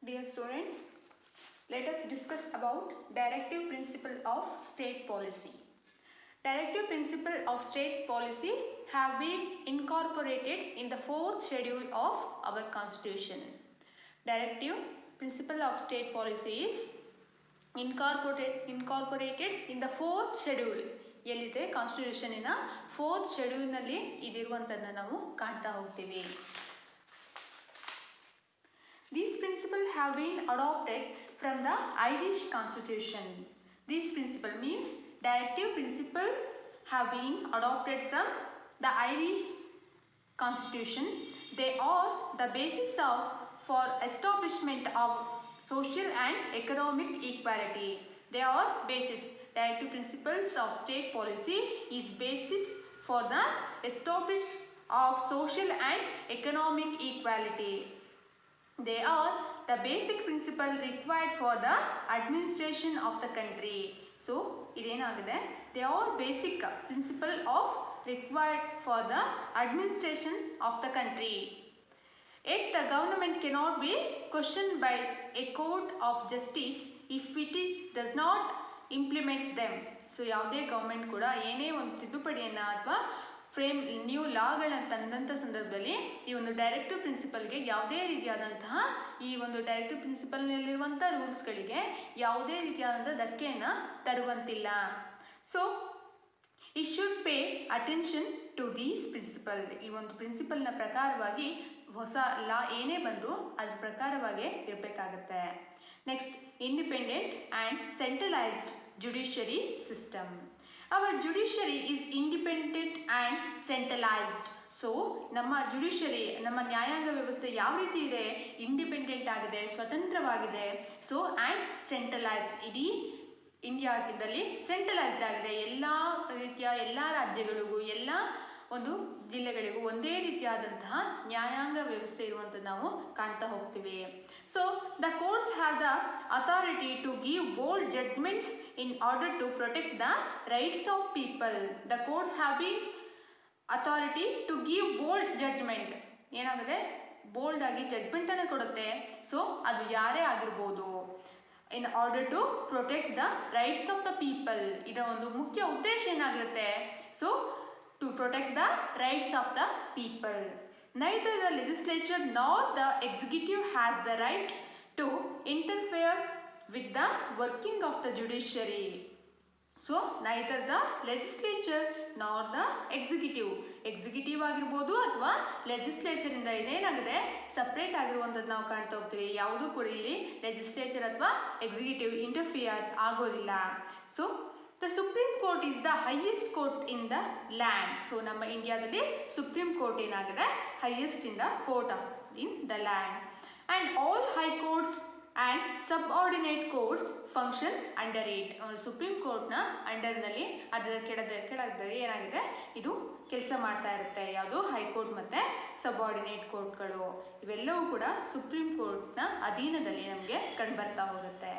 Dear students, let us discuss about directive principle of state policy. Directive principle of state policy have been incorporated in the 4th schedule of our constitution. Directive principle of state policy is incorporated in the 4th schedule. ಎಲ್ಲಿದೆ ಕಾನ್ಸ್ಟಿಟ್ಯೂಷನಿನ 4th ಶೆಡ್ಯೂಲ್ನಲ್ಲಿ ಇದಿರುವಂಥದ್ದನ್ನು ನಾವು ಕಾಣ್ತಾ ಹೋಗ್ತೀವಿ. These principles have been adopted from the Irish Constitution. This principle means directive principle have been adopted from the Irish Constitution. They are the basis for establishment of social and economic equality. They are basis. Directive principles of state policy is basis for the establishment of social and economic equality. They are the basic principle required for the administration of the country. So, idenagide they are basic principle of required for the administration of the country. Yet the government cannot be questioned by a court of justice if it does not implement them. So, ಯಾವುದೇ government ಕೂಡ ಏನೇ ಒಂದು ತಿದ್ದುಪಡಿಯನ್ನು ಅಥವಾ frame new ಲಾಗಳನ್ನು ತಂದಂಥ ಸಂದರ್ಭದಲ್ಲಿ ಈ ಒಂದು directive ಪ್ರಿನ್ಸಿಪಲ್ಗೆ ಯಾವುದೇ ರೀತಿಯಾದಂತಹ ಈ ಒಂದು ಡೈರೆಕ್ಟಿವ್ ಪ್ರಿನ್ಸಿಪಲ್ನಲ್ಲಿರುವಂಥ ರೂಲ್ಸ್ಗಳಿಗೆ ಯಾವುದೇ ರೀತಿಯಾದಂಥ ಧಕ್ಕೆಯನ್ನು ತರುವಂತಿಲ್ಲ. So we should pay attention to these principle. ಈ ಒಂದು ಪ್ರಿನ್ಸಿಪಲ್ನ ಪ್ರಕಾರವಾಗಿ ಹೊಸ ಲಾ ಏನೇ ಬಂದರೂ ಅದ್ರ ಪ್ರಕಾರವಾಗಿ ಇರಬೇಕಾಗತ್ತೆ. Next, independent and centralised judiciary system. Our judiciary is independent and centralized. So ನಮ್ಮ ಜುಡಿಷರಿ, ನಮ್ಮ ನ್ಯಾಯಾಂಗ ವ್ಯವಸ್ಥೆ ಯಾವ ರೀತಿ ಇದೆ? ಇಂಡಿಪೆಂಡೆಂಟ್ ಆಗಿದೆ, ಸ್ವತಂತ್ರವಾಗಿದೆ. ಸೊ ಆ್ಯಂಡ್ ಸೆಂಟ್ರಲೈಸ್ಡ್, ಇಡೀ ಇಂಡಿಯಾದಲ್ಲಿ ಸೆಂಟ್ರಲೈಸ್ಡ್ ಆಗಿದೆ. ಎಲ್ಲ ರೀತಿಯ ಎಲ್ಲ ರಾಜ್ಯಗಳಿಗೂ ಎಲ್ಲ ಒಂದು ಜಿಲ್ಲೆಗಳಿಗೂ ಒಂದೇ ರೀತಿಯಾದಂತಹ ನ್ಯಾಯಾಂಗ ವ್ಯವಸ್ಥೆ ಇರುವಂಥದ್ದು ನಾವು ಕಾಣ್ತಾ ಹೋಗ್ತೀವಿ. So the courts have the authority to give bold judgments in order to protect the rights of people. The courts have been authority to give bold judgment. ಏನಾಗುತ್ತೆ? ಬೋಲ್ಡ್ ಆಗಿ ಜಡ್ಜ್ಮೆಂಟನ್ನು ಕೊಡುತ್ತೆ. ಸೊ ಅದು ಯಾರೇ ಆಗಿರ್ಬೋದು. In order to protect the rights of the people. ಇದರ ಒಂದು ಮುಖ್ಯ ಉದ್ದೇಶ ಏನಾಗಿರುತ್ತೆ? So to protect the rights of the people. Neither the legislature nor the executive has the right to interfere with the working of the judiciary. So neither the legislature nor the executive ಆಗಿರ್ಬೋದು ಅಥವಾ legislature ಇಂದ ಇದೇನಾಗಿದೆ separate ಆಗಿರುವಂಥದ್ದು ನಾವು ಕಾಣ್ತಾ ಹೋಗ್ತೀವಿ. ಯಾವುದೂ ಕೂಡ ಇಲ್ಲಿ ಲೆಜಿಸ್ಲೇಚರ್ ಅಥವಾ ಎಕ್ಸಿಕ್ಯೂಟಿವ್ ಇಂಟರ್ಫಿಯರ್ ಆಗೋದಿಲ್ಲ. So the supreme court is the highest court in the land. So ನಮ್ಮ ಇಂಡಿಯಾದಲ್ಲಿ ಸುಪ್ರೀಂ ಕೋರ್ಟ್ ಏನಾಗಿದೆ? Highest in the court of in the land. And all high courts and subordinate courts function under it. ಸುಪ್ರೀಂ ಕೋರ್ಟ್ನ ಅಂಡರ್ನಲ್ಲಿ ಅದರ ಕೆಳಗಡೆ ಏನಾಗಿದೆ? ಇದು ಕೆಲಸ ಮಾಡ್ತಾ ಇರುತ್ತೆ. ಯಾವುದು? ಹೈಕೋರ್ಟ್ ಮತ್ತು ಸಬ್ಆರ್ಡಿನೇಟ್ ಕೋರ್ಟ್ಗಳು ಇವೆಲ್ಲವೂ ಕೂಡ ಸುಪ್ರೀಂ ಕೋರ್ಟ್ನ ಅಧೀನದಲ್ಲಿ ನಮಗೆ ಕಂಡುಬರ್ತಾ ಹೋಗುತ್ತೆ.